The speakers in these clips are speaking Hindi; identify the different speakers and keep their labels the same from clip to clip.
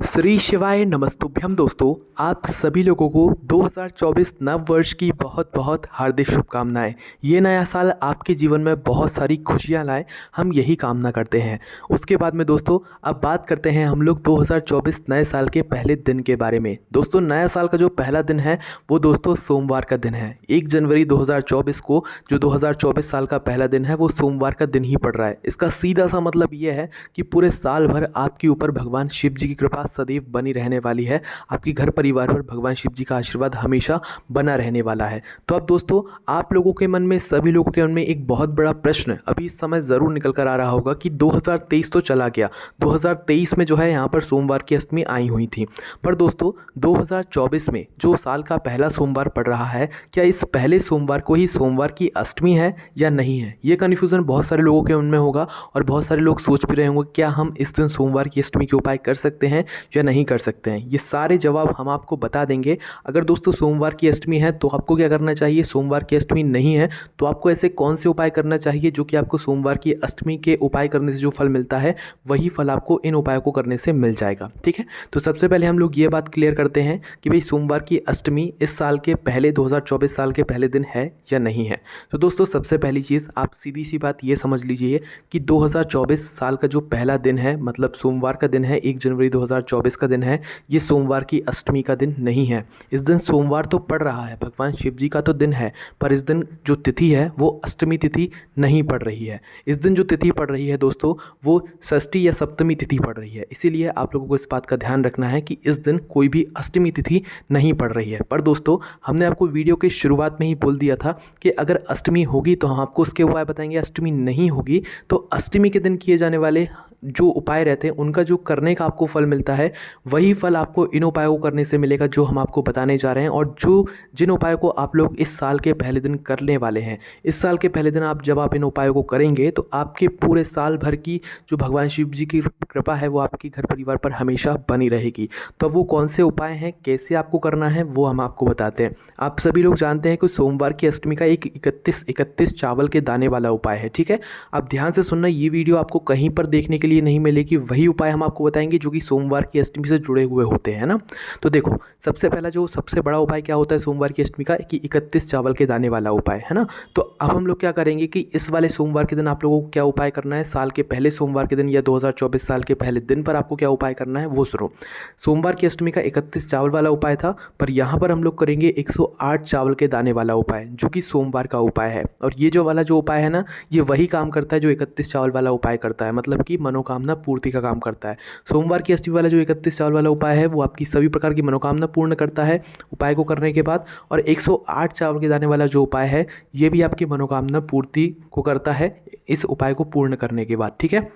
Speaker 1: श्री शिवाय नमस्तुभ्यम दोस्तों, आप सभी लोगों को 2024 नव वर्ष की बहुत बहुत हार्दिक शुभकामनाएं। ये नया साल आपके जीवन में बहुत सारी खुशियां लाए, हम यही कामना करते हैं। उसके बाद में दोस्तों अब बात करते हैं हम लोग 2024 नए साल के पहले दिन के बारे में। दोस्तों नया साल का जो पहला दिन है वो दोस्तों सोमवार का दिन है। 1 जनवरी 2024 को जो 2024 साल का पहला दिन है वो सोमवार का दिन ही पड़ रहा है। इसका सीधा सा मतलब ये है कि पूरे साल भर आपके ऊपर भगवान शिव जी की कृपा सदैव बनी रहने वाली है। आपके घर परिवार पर भगवान शिव जी का आशीर्वाद हमेशा बना रहने वाला है। तो अब दोस्तों आप लोगों के मन में, सभी लोगों के मन में एक बहुत बड़ा प्रश्न अभी इस समय ज़रूर निकल कर आ रहा होगा कि 2023 तो चला गया, 2023 में जो है यहाँ पर सोमवार की अष्टमी आई हुई थी, पर दोस्तों 2024 में जो साल का पहला सोमवार पड़ रहा है, क्या इस पहले सोमवार को ही सोमवार की अष्टमी है या नहीं है? ये कन्फ्यूज़न बहुत सारे लोगों के मन में होगा और बहुत सारे लोग सोच भी रहे होंगे क्या हम इस दिन सोमवार की अष्टमी के उपाय कर सकते हैं या नहीं कर सकते हैं। ये सारे जवाब हम आपको बता देंगे। अगर दोस्तों सोमवार की अष्टमी है तो आपको क्या करना चाहिए, सोमवार की अष्टमी नहीं है तो आपको ऐसे कौन से उपाय करना चाहिए जो कि आपको सोमवार की अष्टमी के उपाय करने से जो फल मिलता है वही फल आपको इन उपायों को करने से मिल जाएगा। ठीक है, तो सबसे पहले हम लोग ये बात क्लियर करते हैं कि भाई सोमवार की अष्टमी इस साल के पहले 2024 साल के पहले दिन है या नहीं है। तो दोस्तों सबसे पहली चीज़ आप सीधी सी बात ये समझ लीजिए कि 2024 साल का जो पहला दिन है, मतलब सोमवार का दिन है, 1 जनवरी 2024 का दिन है, ये सोमवार की अष्टमी का दिन नहीं है। इस दिन सोमवार तो पड़ रहा है, भगवान शिव जी का तो दिन है, पर इस दिन जो तिथि है वो अष्टमी तिथि नहीं पड़ रही है। इस दिन जो तिथि पड़ रही है दोस्तों वो षष्ठी या सप्तमी तिथि पड़ रही है। इसीलिए आप लोगों को इस बात का ध्यान रखना है कि इस दिन कोई भी अष्टमी तिथि नहीं पड़ रही है। पर दोस्तों हमने आपको वीडियो की शुरुआत में ही बोल दिया था कि अगर अष्टमी होगी तो हम आपको उसके उपाय बताएंगे, अष्टमी नहीं होगी तो अष्टमी के दिन किए जाने वाले जो उपाय रहते हैं उनका जो करने का आपको फल मिलता है वही फल आपको इन उपायों को करने से मिलेगा जो हम आपको बताने जा रहे हैं। और जिन उपायों को आप लोग इस साल के पहले दिन करने वाले हैं, इस साल के पहले दिन जब आप इन उपायों को करेंगे तो आपके पूरे साल भर की जो भगवान शिव जी की कृपा है वो आपके घर परिवार पर हमेशा बनी रहेगी। तो वो कौन से उपाय हैं, कैसे आपको करना है, वो हम आपको बताते हैं। आप सभी लोग जानते हैं कि सोमवार की अष्टमी का एक 31 चावल के दाने वाला उपाय है। ठीक है, आप ध्यान से सुनना, ये वीडियो आपको कहीं पर देखने के लिए नहीं मिलेगी, वही उपाय हम आपको बताएंगे जो कि सोमवार की अष्टमी से जुड़े हुए होते हैं ना। तो देखो सबसे पहला जो सबसे बड़ा उपाय क्या होता है सोमवार की अष्टमी का, कि 31 चावल के दाने वाला उपाय है ना। तो अब हम लोग क्या करेंगे कि इस वाले सोमवार के दिन आप लोगों को क्या उपाय करना है, साल के पहले सोमवार के दिन या 2024 साल के पहले दिन पर आपको क्या उपाय करना है वो सुनो। सोमवार की अष्टमी का 31 चावल वाला उपाय था, पर यहाँ पर हम लोग करेंगे 108 चावल के दाने वाला उपाय जो कि सोमवार का उपाय है। और ये जो वाला जो उपाय है ना, ये वही काम करता है जो 31 चावल वाला उपाय करता है, मतलब कि मनोकामना पूर्ति का काम करता है। सोमवार की अष्टमी वाला जो 31 चावल वाला उपाय है वो आपकी सभी प्रकार की मनोकामना पूर्ण करता है उपाय को करने के बाद। और 108 चावल के दाने वाला जो उपाय है ये भी आपकी मनोकामना पूर्ति को करता है इस उपाय को पूर्ण करने के बाद। ठीक है,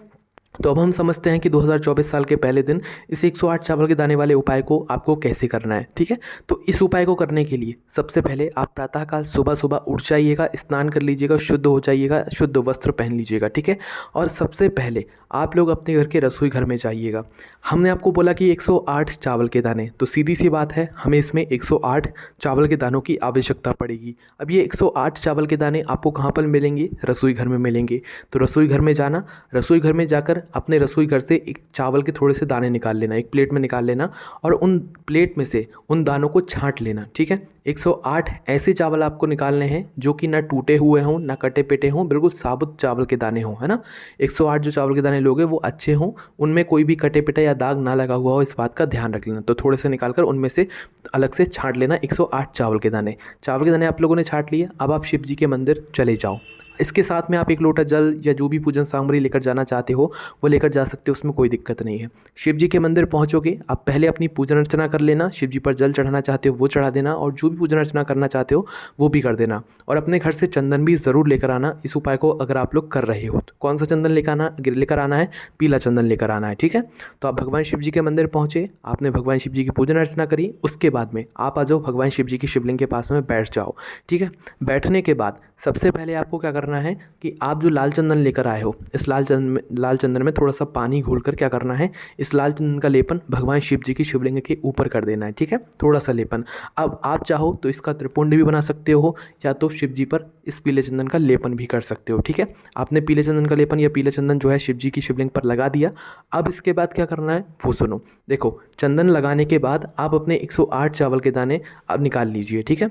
Speaker 1: तो अब हम समझते हैं कि 2024 साल के पहले दिन इस 108 चावल के दाने वाले उपाय को आपको कैसे करना है। ठीक है, तो इस उपाय को करने के लिए सबसे पहले आप प्रातःकाल सुबह सुबह उठ जाइएगा, स्नान कर लीजिएगा, शुद्ध हो जाइएगा, शुद्ध वस्त्र पहन लीजिएगा। ठीक है, और सबसे पहले आप लोग अपने घर के रसोई घर में जाइएगा। हमने आपको बोला कि 108 चावल के दाने, तो सीधी सी बात है हमें इसमें 108 चावल के दानों की आवश्यकता पड़ेगी। अब ये 108 चावल के दाने आपको कहाँ पर मिलेंगे, रसोई घर में मिलेंगे। तो रसोई घर में जाना, रसोई घर में जाकर अपने रसोई घर से एक चावल के थोड़े से दाने निकाल लेना, एक प्लेट में निकाल लेना और उन प्लेट में से उन दानों को छांट लेना। ठीक है, 108 ऐसे चावल आपको निकालने हैं जो कि ना टूटे हुए हों ना कटे पिटे हों, बिल्कुल साबुत चावल के दाने हों, है ना। 108 जो चावल के दाने लोगे वो अच्छे हों, उनमें कोई भी कटे पिटे या दाग ना लगा हुआ हो, इस बात का ध्यान रख लेना। तो थोड़े से निकालकर उनमें से अलग से छांट लेना 108 चावल के दाने। चावल के दाने आप लोगों ने छांट लिए, अब आप शिव जी के मंदिर चले जाओ। इसके साथ में आप एक लोटा जल या जो भी पूजन सामग्री लेकर जाना चाहते हो वो लेकर जा सकते हो, उसमें कोई दिक्कत नहीं है। शिव जी के मंदिर पहुंचोगे, आप पहले अपनी पूजन अर्चना कर लेना, शिव जी पर जल चढ़ाना चाहते हो वो चढ़ा देना और जो भी पूजन अर्चना करना चाहते हो वो भी कर देना। और अपने घर से चंदन भी ज़रूर लेकर आना इस उपाय को अगर आप लोग कर रहे हो तो। कौन सा चंदन लेकर आना है, पीला चंदन लेकर आना है। ठीक है, तो आप भगवान शिव जी के मंदिर पहुँचे, आपने भगवान शिव जी की पूजन अर्चना करी, उसके बाद में आप आ जाओ भगवान शिव जी की शिवलिंग के पास में बैठ जाओ। ठीक है, बैठने के बाद सबसे पहले आपको क्या करना करना है कि आप जो लाल चंदन लेकर आए हो, इस लाल चंदन में थोड़ा सा पानी घोलकर क्या करना है, इस लाल चंदन का लेपन भगवान शिव जी की शिवलिंग के ऊपर कर देना है। ठीक है, थोड़ा सा लेपन। अब आप चाहो तो इसका त्रिपुंड भी बना सकते हो, या तो शिव जी पर इस पीले चंदन का लेपन भी कर सकते हो। ठीक है, आपने पीले चंदन का लेपन या पीले चंदन जो है शिव जी की शिवलिंग पर लगा दिया। अब इसके बाद क्या करना है वो सुनो। देखो, चंदन लगाने के बाद आप अपने 108 चावल के दाने अब निकाल लीजिए। ठीक है,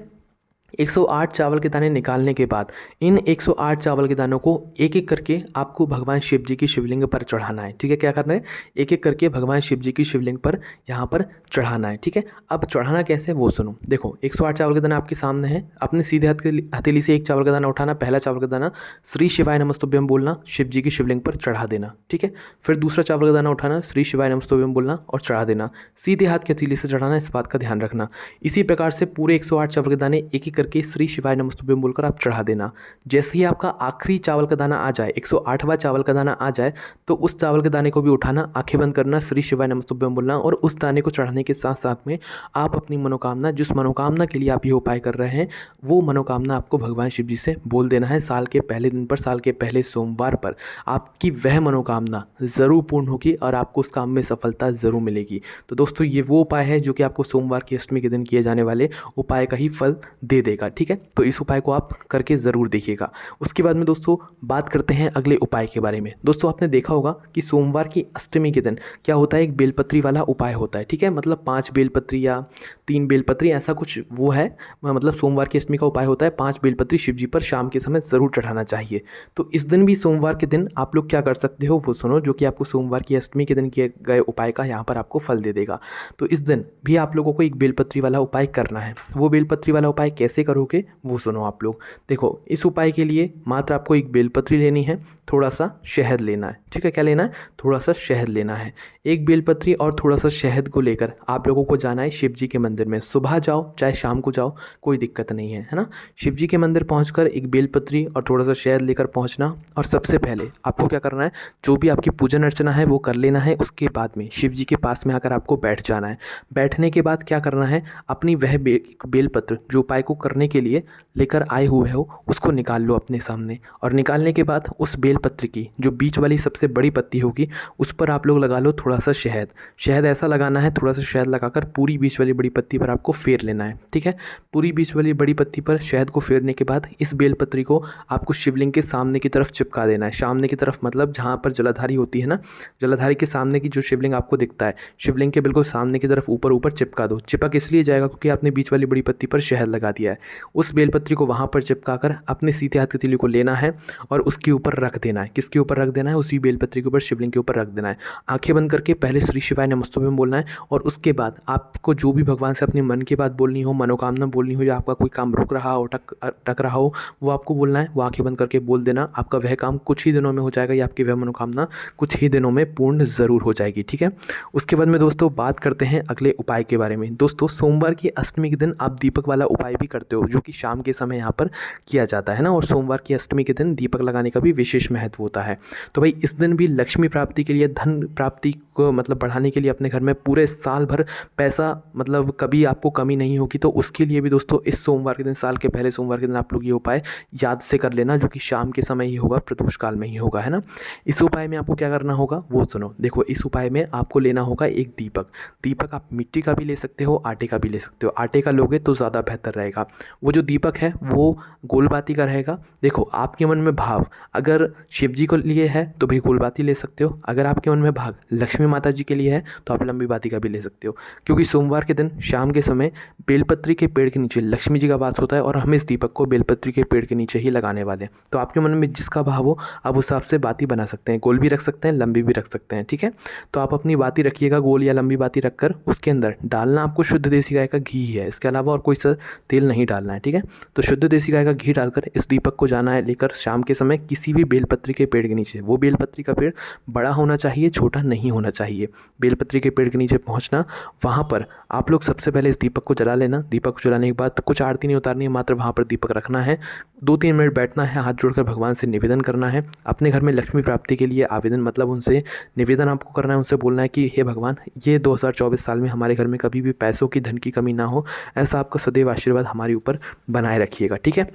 Speaker 1: 108 चावल के दाने निकालने के बाद इन 108 चावल के दानों को एक एक करके आपको भगवान शिव जी की शिवलिंग पर चढ़ाना है। ठीक है, क्या करना है, एक एक करके भगवान शिव जी की शिवलिंग पर यहाँ पर चढ़ाना है। ठीक है, अब चढ़ाना कैसे वो सुनो। देखो, 108 चावल के दाना आपके सामने है। अपने सीधे हाथ की हथेली से एक चावल का दाना उठाना, पहला चावल का दाना श्री शिवाय नमस्तुभ्यम बोलना, शिव जी की शिवलिंग पर चढ़ा देना। ठीक है, फिर दूसरा चावल का दाना उठाना, श्री शिवाय नमस्तुभ्यम बोलना और चढ़ा देना। सीधे हाथ की हथेली से चढ़ाना, इस बात का ध्यान रखना। इसी प्रकार से पूरे 108 चावल के दाने एक एक करके श्री शिवाय नमस्तुभ्यम बोलकर आप चढ़ा देना। जैसे ही आपका आखिरी चावल का दाना आ जाए, 108वां चावल का दाना आ जाए, तो उस चावल के दाने को भी उठाना, आंखें बंद करना, श्री शिवाय नमस्तुभ्यम बोलना और उस दाने को चढ़ाने के साथ साथ में आप अपनी मनोकामना, जिस मनोकामना के लिए आप ये उपाय कर रहे हैं, वो मनोकामना आपको भगवान शिव जी से बोल देना है। साल के पहले दिन पर, साल के पहले सोमवार पर आपकी वह मनोकामना ज़रूर पूर्ण होगी और आपको उस काम में सफलता ज़रूर मिलेगी। तो दोस्तों, ये वो उपाय है जो कि आपको सोमवार की अष्टमी के दिन किए जाने वाले उपाय का ही फल दे देगा। ठीक है, तो इस उपाय को आप करके ज़रूर देखिएगा। उसके बाद में दोस्तों बात करते हैं अगले उपाय के बारे में। दोस्तों, आपने देखा होगा कि सोमवार की अष्टमी के दिन क्या होता है, एक बेलपत्री वाला उपाय होता है। ठीक है, मतलब 5 बेलपत्री या 3 बेलपत्री ऐसा कुछ वो है, मतलब सोमवार की अष्टमी का उपाय होता है 5 बेलपत्री शिव जी पर शाम के समय ज़रूर चढ़ाना चाहिए। तो इस दिन भी सोमवार के दिन आप लोग क्या कर सकते हो वो सुनो, जो कि आपको सोमवार की अष्टमी के दिन किए गए उपाय का यहाँ पर आपको फल दे देगा। तो इस दिन भी आप लोगों को एक बेलपत्री वाला उपाय करना है। वो बेलपत्री वाला उपाय कैसे करोगे वो सुनो आप लोग। देखो, इस उपाय के लिए मात्र आपको एक बेलपत्री लेनी है, थोड़ा सा शहद लेना है। ठीक है, क्या लेना है, थोड़ा सा शहद लेना है। एक बेलपत्री और थोड़ा सा शहद को लेकर आप लोगों को जाना है शिव जी के मंदिर में। सुबह जाओ चाहे शाम को जाओ, कोई दिक्कत नहीं है, है ना। शिव जी के मंदिर पहुंचकर एक बेलपत्री और थोड़ा सा शहद लेकर पहुंचना, और सबसे पहले आपको क्या करना है, जो भी आपकी पूजन अर्चना है वो कर लेना है। उसके बाद में शिव जी के पास में आकर आपको बैठ जाना है। बैठने के बाद क्या करना है, अपनी वह बेलपत्र जो उपाय को करने के लिए लेकर आए हुए हो उसको निकाल लो अपने सामने, और निकालने के बाद उस बेलपत्र की जो बीच वाली सबसे बड़ी पत्ती होगी उस पर आप लोग लगा लो थोड़ा सा शहद। शहद ऐसा लगाना है, थोड़ा सा शहद लगाकर पूरी बीच वाली बड़ी पत्ती पर आपको फेर लेना है। ठीक है, पूरी बीच वाली बड़ी पत्ती पर शहद को फेरने के बाद इस बेलपत्री को आपको शिवलिंग के सामने की तरफ चिपका देना है। सामने की तरफ मतलब जहाँ पर जलाधारी होती है ना, जलाधारी के सामने की जो शिवलिंग आपको दिखता है, शिवलिंग के बिल्कुल सामने की तरफ ऊपर ऊपर चिपका दो। चिपक इसलिए जाएगा क्योंकि आपने बीच वाली बड़ी पत्ती पर शहद लगा दिया है। उस बेलपत्री को वहाँ पर चिपका कर अपने सीधे हाथ की तिली को लेना है और उसके ऊपर रख देना है। किसके ऊपर रख देना है, उसी बेलपत्री के ऊपर, शिवलिंग के ऊपर रख देना है। आंखें बंद करके पहले श्री शिवाय नमस्तुभ्यम बोलना है, और उसके बाद आपको जो भी भगवान से अपने मन की बात बोलनी हो, मनोकामना बोलनी हो, या आपका कोई काम रुक रहा हो, अटक रहा हो, वो आपको बोलना है। वो आंखें बंद करके बोल देना, आपका वह काम कुछ ही दिनों में हो जाएगा, या आपकी वह मनोकामना कुछ ही दिनों में पूर्ण ज़रूर हो जाएगी। ठीक है, उसके बाद में दोस्तों बात करते हैं अगले उपाय के बारे में। दोस्तों, सोमवार की अष्टमी के दिन आप दीपक वाला उपाय भी करते हो, जो कि शाम के समय यहाँ पर किया जाता है ना, और सोमवार की अष्टमी के दिन दीपक लगाने का भी विशेष महत्व होता है। तो भाई इस दिन भी लक्ष्मी प्राप्ति के लिए, धन प्राप्ति को मतलब बढ़ाने के लिए, अपने घर में पूरे साल भर पैसा मतलब कभी आपको कमी नहीं होगी, तो उसके लिए भी दोस्तों इस सोमवार के दिन, साल के पहले सोमवार के दिन आप लोग ये उपाय याद से कर लेना, जो कि शाम के समय ही होगा, प्रदोष काल में ही होगा, है ना। इस उपाय में आपको क्या करना होगा वो सुनो। देखो, इस उपाय में आपको लेना होगा एक दीपक। दीपक आप मिट्टी का भी ले सकते हो, आटे का भी ले सकते हो। आटे का लोगे तो ज़्यादा बेहतर रहेगा। वो जो दीपक है वो गोलबाती का रहेगा। देखो, आपके मन में भाव अगर शिव जी को लिए है तो भी गोलबाती ले सकते हो, अगर आपके मन में भाग लक्ष्मी माता जी के लिए है तो आप लंबी बाती का भी ले सकते हो, क्योंकि सोमवार के दिन शाम के समय बेलपत्री के पेड़ के नीचे लक्ष्मी जी का वास होता है, और हम इस दीपक को बेलपत्री के पेड़ के नीचे ही लगाने वाले हैं। तो आपके मन में जिसका भाव हो आप उस हिसाब से बाती बना सकते हैं, गोल भी रख सकते हैं, लंबी भी रख सकते हैं। ठीक है, तो आप अपनी बाती रखिएगा, गोल या लंबी बाती रखकर उसके अंदर डालना आपको शुद्ध देसी गाय का घी है, इसके अलावा और कोई सा तेल नहीं डालना है। ठीक है, तो शुद्ध देसी गाय का घी डालकर इस दीपक को जाना है लेकर शाम के समय किसी भी बेलपत्री के पेड़ के नीचे। वो बेलपत्री का पेड़ बड़ा होना चाहिए, छोटा नहीं होना चाहिए। बेलपत्री के पेड़ के नीचे पहुंचना, वहाँ पर आप लोग सबसे पहले इस दीपक को जला लेना। दीपक को जलाने के बाद कुछ आरती नहीं उतारनी है, मात्र वहाँ पर दीपक रखना है, 2-3 मिनट बैठना है, हाथ जोड़कर भगवान से निवेदन करना है। अपने घर में लक्ष्मी प्राप्ति के लिए आवेदन मतलब उनसे निवेदन आपको करना है, उनसे बोलना है कि हे भगवान, ये 2024 साल में हमारे घर में कभी भी पैसों की, धन की कमी ना हो, ऐसा आपका सदैव आशीर्वाद हमारे ऊपर बनाए रखिएगा। ठीक है,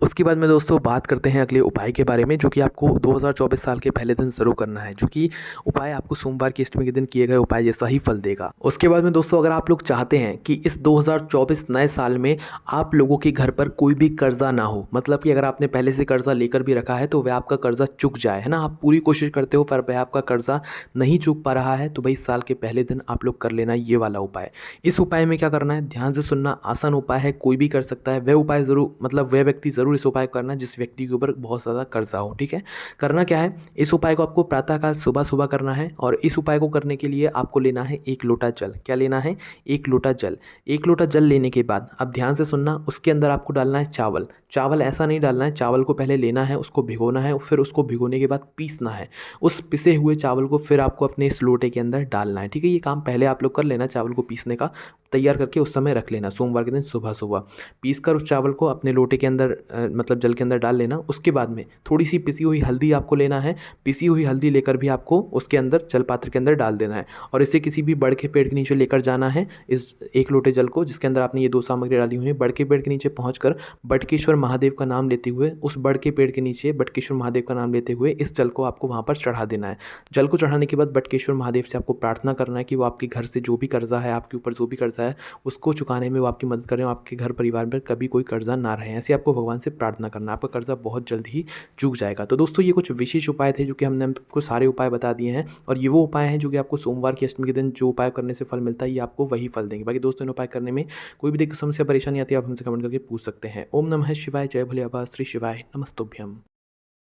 Speaker 1: उसके बाद में दोस्तों बात करते हैं अगले उपाय के बारे में, जो कि आपको 2024 साल के पहले दिन ज़रूर करना है, जो कि उपाय आपको सोमवार की अष्टमी के दिन किए गए उपाय जैसा ही फल देगा। उसके बाद में दोस्तों अगर आप लोग चाहते हैं कि इस 2024 नए साल में आप लोगों के घर पर कोई भी कर्जा ना हो, मतलब कि अगर आपने पहले से कर्जा लेकर भी रखा है तो वह आपका कर्जा चुक जाए, है ना, आप पूरी कोशिश करते हो पर वह आपका कर्जा नहीं चुक पा रहा है, तो भाई साल के पहले दिन आप लोग कर लेना ये वाला उपाय। इस उपाय में क्या करना है, ध्यान से सुनना, आसान उपाय है, कोई भी कर सकता है। वह उपाय ज़रूर, मतलब वह व्यक्ति ज़रूर इस उपाय को करना जिस व्यक्ति के ऊपर बहुत ज़्यादा कर्जा हो, ठीक है। करना क्या है, इस उपाय को आपको प्रातःकाल सुबह सुबह करना है, और इस उपाय को करने के लिए आपको लेना है 1 लोटा जल। क्या लेना है, 1 लोटा जल। 1 लोटा जल लेने के बाद अब ध्यान से सुनना, उसके अंदर आपको डालना है चावल। चावल ऐसा नहीं डालना है, चावल को पहले लेना है, उसको भिगोना है, फिर उसको भिगोने के बाद पीसना है। उस पिसे हुए चावल को फिर आपको अपने इस लोटे के अंदर डालना है, ठीक है। ये काम पहले आप लोग कर लेना, चावल को पीसने का तैयार करके उस समय रख लेना। सोमवार के दिन सुबह सुबह पीस कर उस चावल को अपने लोटे के अंदर मतलब जल के अंदर डाल लेना। उसके बाद में थोड़ी सी पिसी हुई हल्दी आपको लेना है, पिसी हुई हल्दी लेकर भी आपको उसके अंदर जल पात्र के अंदर डाल देना है, और इसे किसी भी बड़ के पेड़ के नीचे लेकर जाना है। इस 1 लोटे जल को जिसके अंदर आपने ये 2 सामग्री डाली हुई है, बड़ के पेड़ के नीचे पहुँच बटकेश्वर महादेव का नाम लेते हुए, उस बड़ के पेड़ के नीचे बटकेश्वर महादेव का नाम लेते हुए इस जल को आपको वहाँ पर चढ़ा देना है। जल को चढ़ाने के बाद बटकेश्वर महादेव से आपको प्रार्थना करना है कि वो आपके घर से जो भी कर्जा है, आपके ऊपर जो भी कर्जा है, उसको चुकाने में वो आपकी मदद करें, आपके घर परिवार में कभी कोई कर्जा ना रहे। ऐसे आपको भगवान से प्रार्थना करना, आपका कर्जा बहुत जल्द ही चूक जाएगा। तो दोस्तों ये कुछ विशेष उपाय थे जो कि हमने आपको सारे उपाय बता दिए हैं, और ये वो उपाय हैं जो कि आपको सोमवार की अष्टमी के दिन जो उपाय करने से फल मिलता है, ये आपको वही फल देंगे। बाकी दोस्तों इन उपाय करने में कोई भी दिक्कत, समस्या, परेशानी आती है, आप हमसे कमेंट करके पूछ सकते हैं। ओम नमः शिवाय, जय भोले बाबा, श्री शिवाय नमस्तुभ्यम।